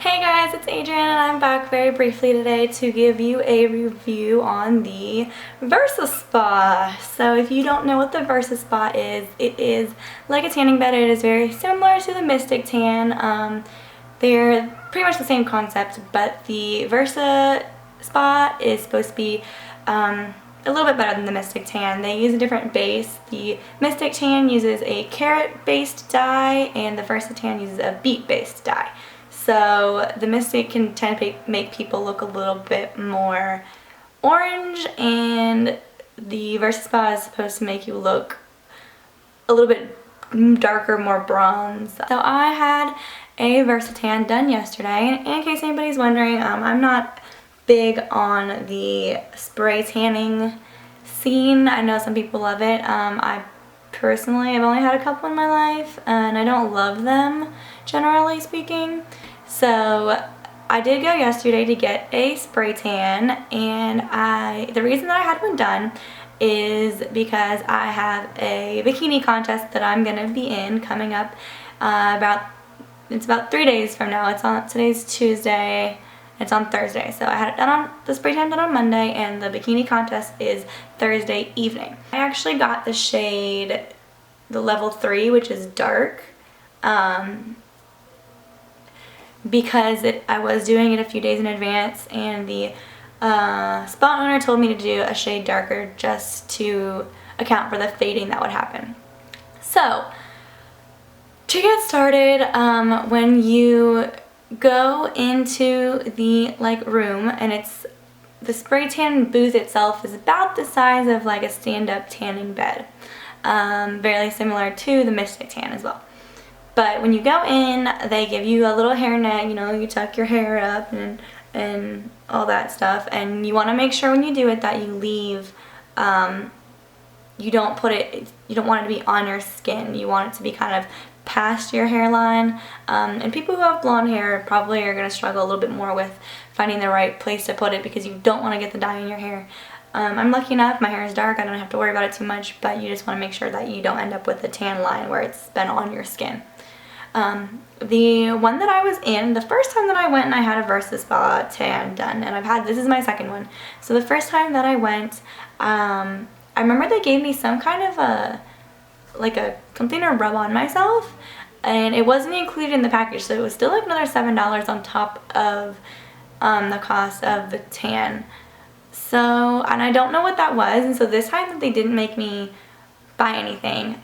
Hey guys, it's Adrienne and I'm back very briefly today to give you a review on the VersaSpa. So if you don't know what the VersaSpa is, it is like a tanning bed. It is very similar to the Mystic Tan. They're pretty much the same concept, but the VersaSpa is supposed to be a little bit better than the Mystic Tan. They use a different base. The Mystic Tan uses a carrot-based dye and the VersaTan uses a beet-based dye. So the Mystic can tend to make people look a little bit more orange, and the VersaSpa is supposed to make you look a little bit darker, more bronze. So I had a VersaTan done yesterday, and in case anybody's wondering, I'm not big on the spray tanning scene. I know some people love it. I personally have only had a couple in my life, and I don't love them, generally speaking. So I did go yesterday to get a spray tan, and the reason that I had one done is because I have a bikini contest that I'm gonna be in coming up it's about 3 days from now. Today's Tuesday. It's on Thursday. So I had it done on the spray tan done on Monday, and the bikini contest is Thursday evening. I actually got the shade, the level 3, which is dark. Because I was doing it a few days in advance, and the spa owner told me to do a shade darker just to account for the fading that would happen. So to get started, when you go into the room, and the spray tan booth itself is about the size of like a stand-up tanning bed, very similar to the Mystic Tan as well. But when you go in, they give you a little hairnet, you tuck your hair up and all that stuff. And you want to make sure when you do it that you leave, you don't want it to be on your skin. You want it to be kind of past your hairline. And people who have blonde hair probably are going to struggle a little bit more with finding the right place to put it, because you don't want to get the dye in your hair. I'm lucky enough, my hair is dark, I don't have to worry about it too much, but you just want to make sure that you don't end up with a tan line where it's been on your skin. The one that I was in, the first time that I went and I had a VersaSpa tan done, and this is my second one. So the first time that I went, I remember they gave me some kind of something to rub on myself, and it wasn't included in the package, so it was still like another $7 on top of the cost of the tan. So, and I don't know what that was, and so this time they didn't make me buy anything.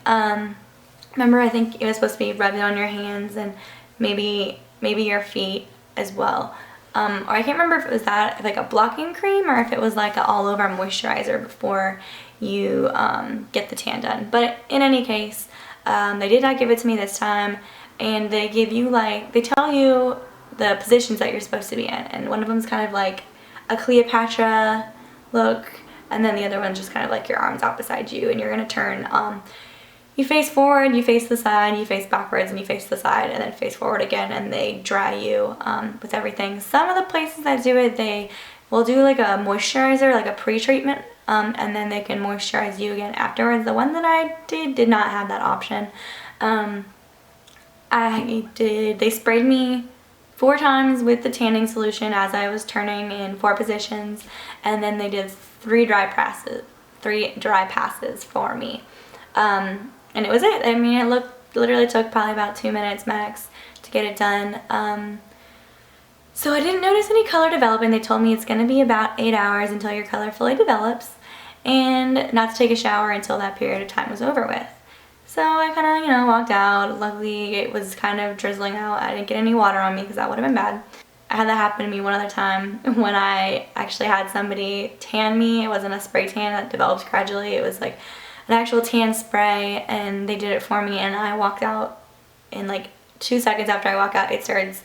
Remember, I think it was supposed to be rubbed on your hands and maybe your feet as well. Or I can't remember if it was like a blocking cream, or if it was like an all-over moisturizer before you get the tan done. But in any case, they did not give it to me this time, and they give you they tell you the positions that you're supposed to be in, and one of them is kind of like a Cleopatra look, and then the other one's just kind of like your arms out beside you, and you're gonna turn. You face forward, you face the side, you face backwards, and you face the side, and then face forward again, and they dry you with everything. Some of the places that do it, they will do like a moisturizer, like a pre-treatment, and then they can moisturize you again afterwards. The one that I did not have that option. They sprayed me 4 times with the tanning solution as I was turning in 4 positions, and then they did 3 dry passes for me. And it was it. I mean, it literally took probably about 2 minutes max to get it done. So I didn't notice any color developing. They told me it's going to be about 8 hours until your color fully develops, and not to take a shower until that period of time was over with. So I kind of, walked out. Luckily, it was kind of drizzling out. I didn't get any water on me because that would have been bad. I had that happen to me one other time when I actually had somebody tan me. It wasn't a spray tan that developed gradually. It was like an actual tan spray, and they did it for me, and I walked out, and like 2 seconds after I walked out, it started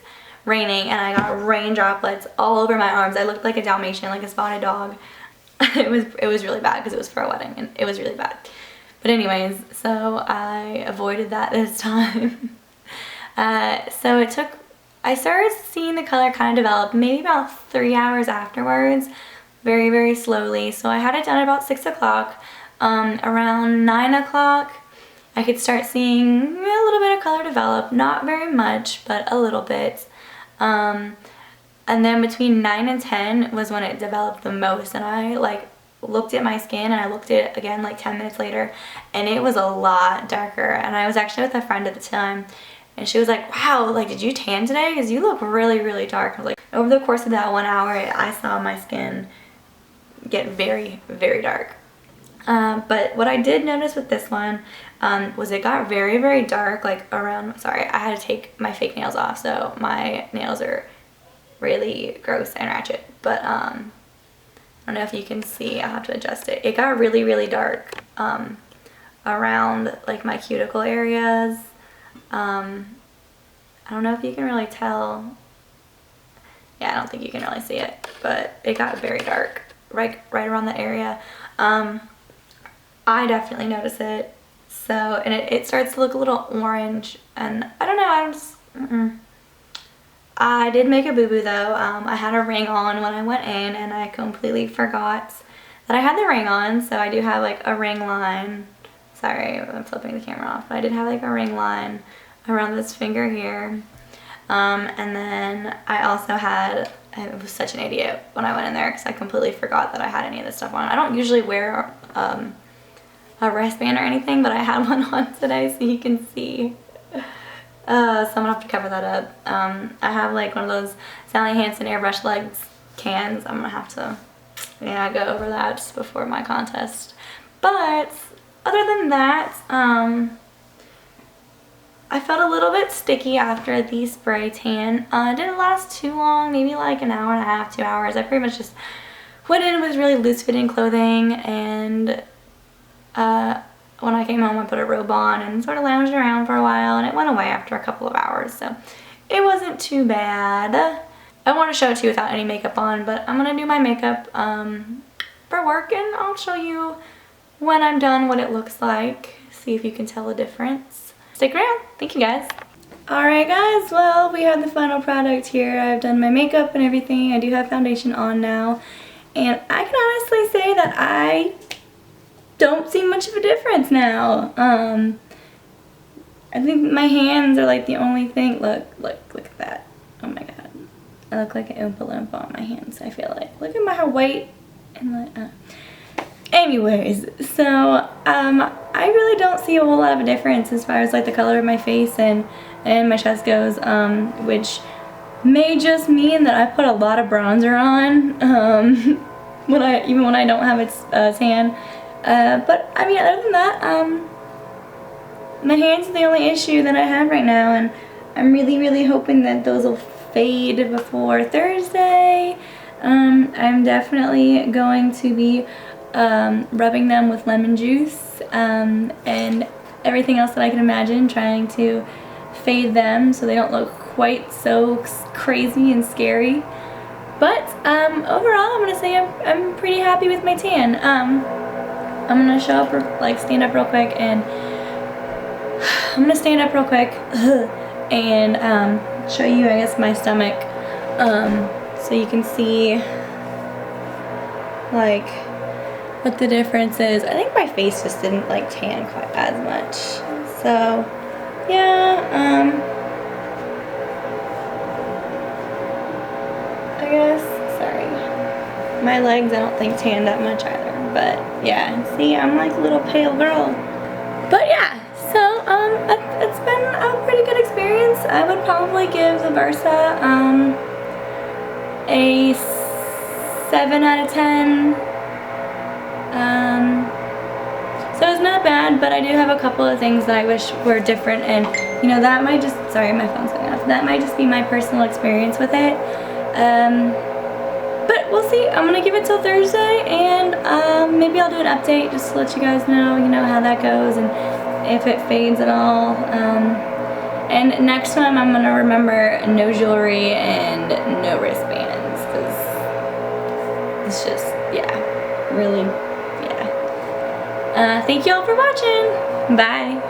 raining, and I got rain droplets all over my arms. I looked like a Dalmatian, like a spotted dog. It was really bad because it was for a wedding, and it was really bad. But anyways, so I avoided that this time. So I started seeing the color kind of develop maybe about 3 hours afterwards, very, very slowly. So I had it done at about 6 o'clock. Around 9 o'clock, I could start seeing a little bit of color develop. Not very much, but a little bit. And then between 9 and 10 was when it developed the most, and I like looked at my skin, and I looked at it again like 10 minutes later, and it was a lot darker. And I was actually with a friend at the time, and she was like, wow, like, did you tan today? Because you look really, really dark. I was like, over the course of that 1 hour, I saw my skin get very, very dark. But what I did notice with this one was it got very, very dark, like around, sorry, I had to take my fake nails off, so my nails are really gross and ratchet. But I don't know if you can see, I'll have to adjust it. It got really, really dark around like my cuticle areas. I don't know if you can really tell. Yeah, I don't think you can really see it, but it got very dark right around that area. I definitely notice it. So, and it starts to look a little orange, and I don't know, I did make a boo-boo though. I had a ring on when I went in, and I completely forgot that I had the ring on, so I do have like a ring line. Sorry, I'm flipping the camera off, but I did have like a ring line around this finger here. And then I also had, I was such an idiot when I went in there because I completely forgot that I had any of this stuff on. I don't usually wear a wristband or anything, but I had one on today so you can see. So I'm gonna have to cover that up. I have like one of those Sally Hansen airbrush legs cans. I'm gonna have to, yeah, go over that just before my contest. But other than that, I felt a little bit sticky after the spray tan. It didn't last too long, maybe like an hour and a half, 2 hours. I pretty much just went in with really loose fitting clothing, and when I came home I put a robe on and sort of lounged around for a while, and it went away after a couple of hours, so it wasn't too bad. I want to show it to you without any makeup on, but I'm going to do my makeup for work, and I'll show you when I'm done what it looks like. See if you can tell the difference. Stick around. Thank you guys. Alright guys, well, we have the final product here. I've done my makeup and everything. I do have foundation on now, and I can honestly say that I don't see much of a difference now. I think my hands are like the only thing. Look at that. Oh my god. I look like an Oompa Loompa on my hands, I feel like. Look at my white and like, anyways, so I really don't see a whole lot of a difference as far as like the color of my face and my chest goes, which may just mean that I put a lot of bronzer on even when I don't have a tan. But I mean, other than that, my hands are the only issue that I have right now, and I'm really hoping that those will fade before Thursday. I'm definitely going to be rubbing them with lemon juice and everything else that I can imagine, trying to fade them so they don't look quite so crazy and scary. But overall, I'm gonna say I'm pretty happy with my tan. I'm gonna show up, like stand up real quick, and I'm gonna stand up real quick and show you, I guess, my stomach, so you can see like what the difference is. I think my face just didn't like tan quite as much. So yeah, I guess, sorry, my legs I don't think tan that much either. But yeah, see, I'm like a little pale girl. But yeah, so it's been a pretty good experience. I would probably give the Versa a 7 out of 10. So it's not bad, but I do have a couple of things that I wish were different, and you know, that might just, sorry, my phone's going off. That might just be my personal experience with it. But we'll see. I'm gonna give it till Thursday, and maybe I'll do an update just to let you guys know, you know, how that goes and if it fades at all. And next time I'm gonna remember no jewelry and no wristbands, because it's just, yeah, really, yeah. Thank you all for watching. Bye.